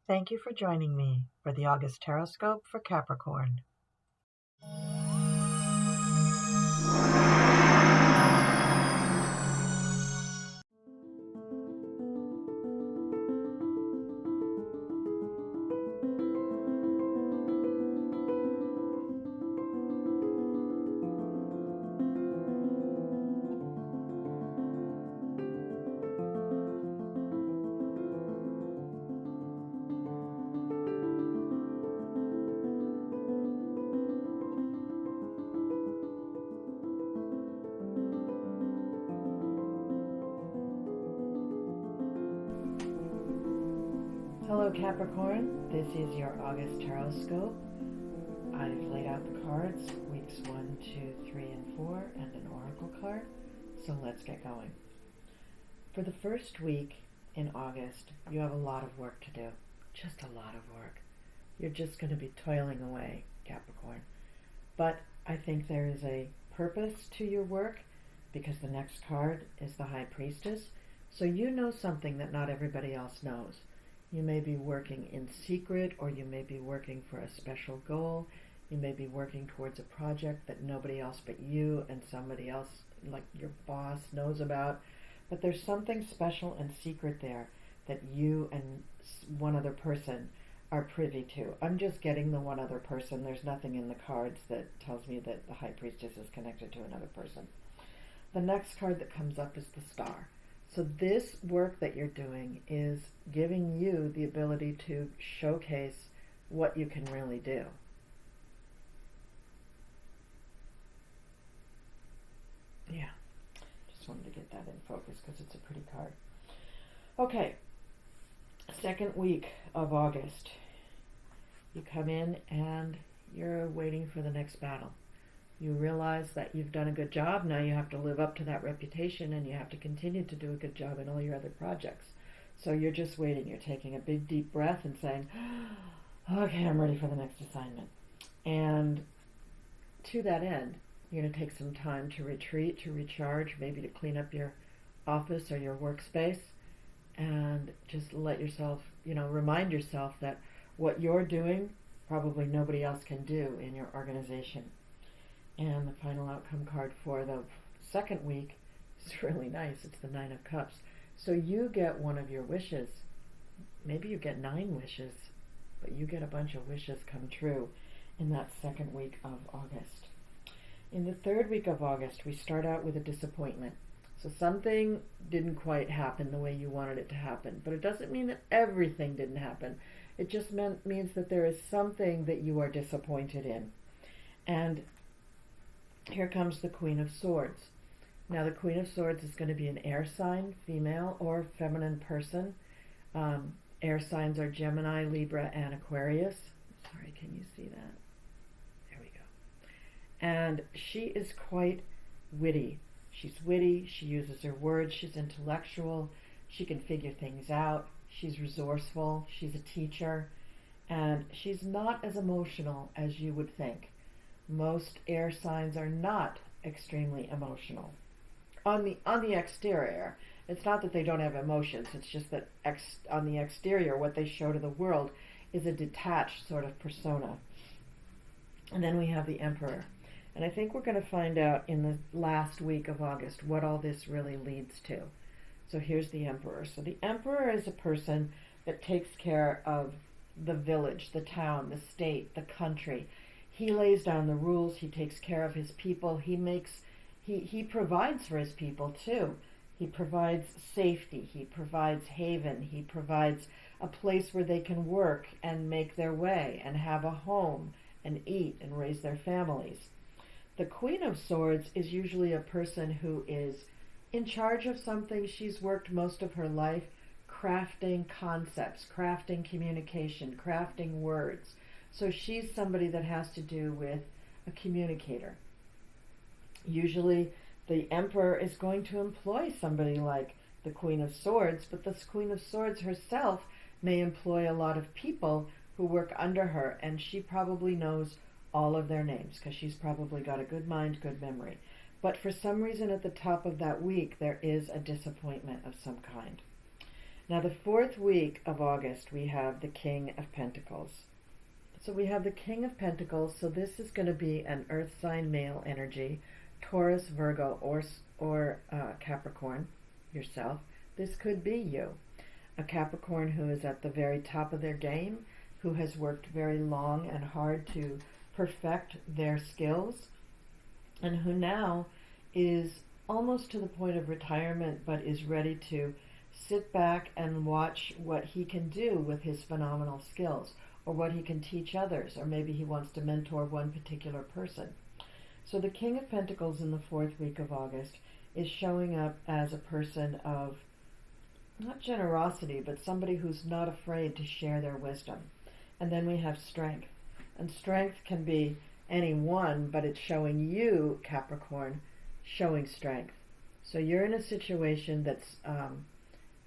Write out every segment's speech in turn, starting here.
Thank you for joining me for the August Tarotscope for Capricorn. Hello Capricorn, this is your August Tarotscope. I've laid out the cards, weeks 1, 2, 3, and 4, and an oracle card, so let's get going. For the first week in August, you have a lot of work to do, just a lot of work. You're just going to be toiling away, Capricorn. But I think there is a purpose to your work, because the next card is the High Priestess, so you know something that not everybody else knows. You may be working in secret, or you may be working for a special goal. You may be working towards a project that nobody else but you and somebody else, like your boss, knows about. But there's something special and secret there that you and one other person are privy to. I'm just getting the one other person. There's nothing in the cards that tells me that the High Priestess is connected to another person. The next card that comes up is the Star. So this work that you're doing is giving you the ability to showcase what you can really do. Yeah, just wanted to get that in focus because it's a pretty card. Okay, second week of August. You come in and you're waiting for the next battle. You realize that you've done a good job. Now you have to live up to that reputation, and you have to continue to do a good job in all your other projects. So you're just waiting. You're taking a big deep breath and saying, okay, I'm ready for the next assignment. And to that end, you're going to take some time to retreat, to recharge, maybe to clean up your office or your workspace, and just let yourself, remind yourself that what you're doing, probably nobody else can do in your organization. And the final outcome card for the second week is really nice. It's the 9 of Cups. So you get one of your wishes. Maybe you get 9 wishes, but you get a bunch of wishes come true in that second week of August. In the third week of August, we start out with a disappointment. So something didn't quite happen the way you wanted it to happen. But it doesn't mean that everything didn't happen. It just means that there is something that you are disappointed in. And here comes the Queen of Swords. Now the Queen of Swords is going to be an air sign, female or feminine person. Air signs are Gemini, Libra, and Aquarius. Sorry, can you see that? There we go. And she is quite witty. She's witty, she uses her words, she's intellectual, she can figure things out, she's resourceful, she's a teacher, and she's not as emotional as you would think. Most air signs are not extremely emotional. On the exterior, it's not that they don't have emotions, it's just that on the exterior, what they show to the world is a detached sort of persona. And then we have the Emperor. And I think we're going to find out in the last week of August what all this really leads to. So here's the Emperor. So the Emperor is a person that takes care of the village, the town, the state, the country. He lays down the rules, he takes care of his people, he provides for his people too. He provides safety, he provides haven, he provides a place where they can work and make their way and have a home and eat and raise their families. The Queen of Swords is usually a person who is in charge of something. She's worked most of her life crafting concepts, crafting communication, crafting words. So she's somebody that has to do with a communicator. Usually the Emperor is going to employ somebody like the Queen of Swords, but the Queen of Swords herself may employ a lot of people who work under her, and she probably knows all of their names because she's probably got a good mind, good memory. But for some reason at the top of that week, there is a disappointment of some kind. Now the 4th week of August, we have the King of Pentacles. So we have the King of Pentacles, so this is going to be an earth sign male energy, Taurus, Virgo, or Capricorn, yourself. This could be you. A Capricorn who is at the very top of their game, who has worked very long and hard to perfect their skills, and who now is almost to the point of retirement, but is ready to sit back and watch what he can do with his phenomenal skills, or what he can teach others, or maybe he wants to mentor one particular person. So the King of Pentacles in the 4th week of August is showing up as a person of, not generosity, but somebody who's not afraid to share their wisdom. And then we have strength. And strength can be any one, but it's showing you, Capricorn, showing strength. So you're in a situation that's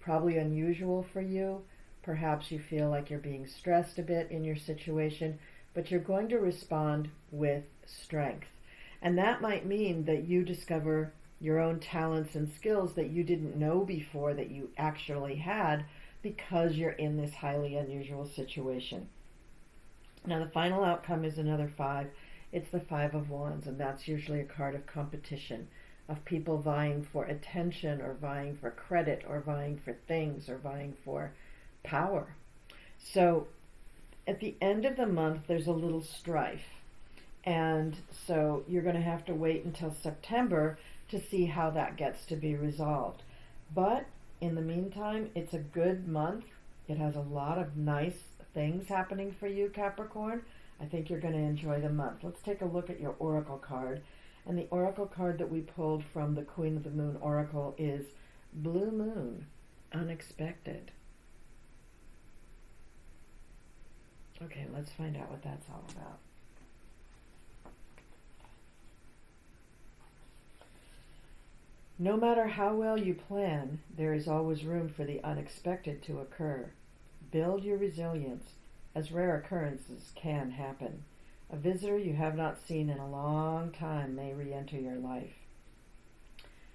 probably unusual for you. Perhaps you feel like you're being stressed a bit in your situation, but you're going to respond with strength. And that might mean that you discover your own talents and skills that you didn't know before that you actually had, because you're in this highly unusual situation. Now the final outcome is another 5. It's the 5 of Wands, and that's usually a card of competition, of people vying for attention, or vying for credit, or vying for things, or vying for power. So at the end of the month, there's a little strife. And so you're going to have to wait until September to see how that gets to be resolved. But in the meantime, it's a good month. It has a lot of nice things happening for you, Capricorn. I think you're going to enjoy the month. Let's take a look at your oracle card. And the oracle card that we pulled from the Queen of the Moon Oracle is Blue Moon, Unexpected. Okay, let's find out what that's all about. No matter how well you plan, there is always room for the unexpected to occur. Build your resilience, as rare occurrences can happen. A visitor you have not seen in a long time may re-enter your life.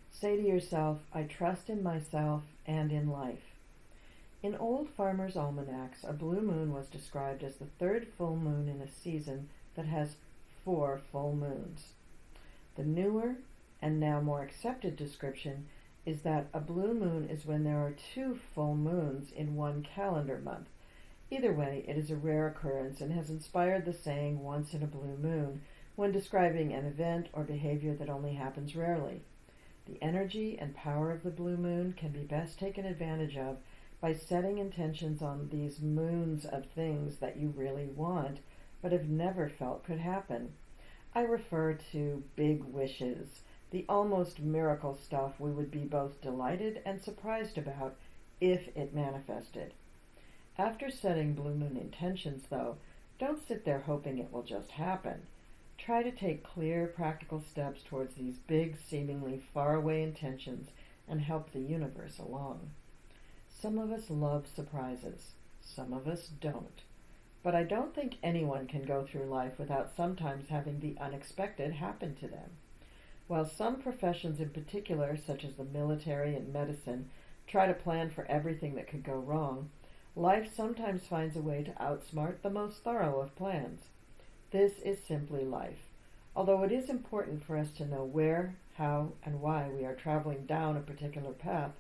Say to yourself, I trust in myself and in life. In old farmers' almanacs, a blue moon was described as the 3rd full moon in a season that has 4 full moons. The newer and now more accepted description is that a blue moon is when there are 2 full moons in one calendar month. Either way, it is a rare occurrence and has inspired the saying, once in a blue moon, when describing an event or behavior that only happens rarely. The energy and power of the blue moon can be best taken advantage of by setting intentions on these moons of things that you really want, but have never felt could happen. I refer to big wishes, the almost miracle stuff we would be both delighted and surprised about if it manifested. After setting blue moon intentions, though, don't sit there hoping it will just happen. Try to take clear, practical steps towards these big, seemingly faraway intentions and help the universe along. Some of us love surprises. Some of us don't. But I don't think anyone can go through life without sometimes having the unexpected happen to them. While some professions in particular, such as the military and medicine, try to plan for everything that could go wrong, life sometimes finds a way to outsmart the most thorough of plans. This is simply life. Although it is important for us to know where, how, and why we are traveling down a particular path,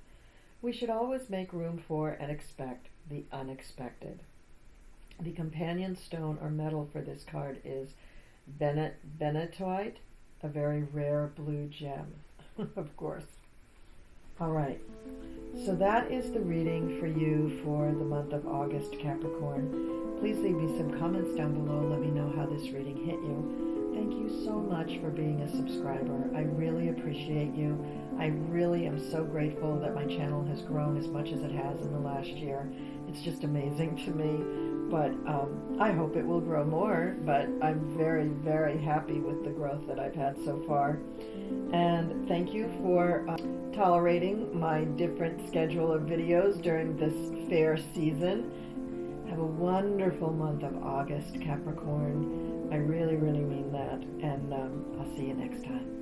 we should always make room for and expect the unexpected. The companion stone or metal for this card is benitoite, a very rare blue gem, of course. All right, so that is the reading for you for the month of August, Capricorn. Please leave me some comments down below. Let me know how this reading hit you. Thank you so much for being a subscriber. I really appreciate you. I really am so grateful that my channel has grown as much as it has in the last year. It's just amazing to me. But I hope it will grow more, but I'm very, very happy with the growth that I've had so far. And thank you for tolerating my different schedule of videos during this fair season. Have a wonderful month of August, Capricorn. I really, really mean that. And I'll see you next time.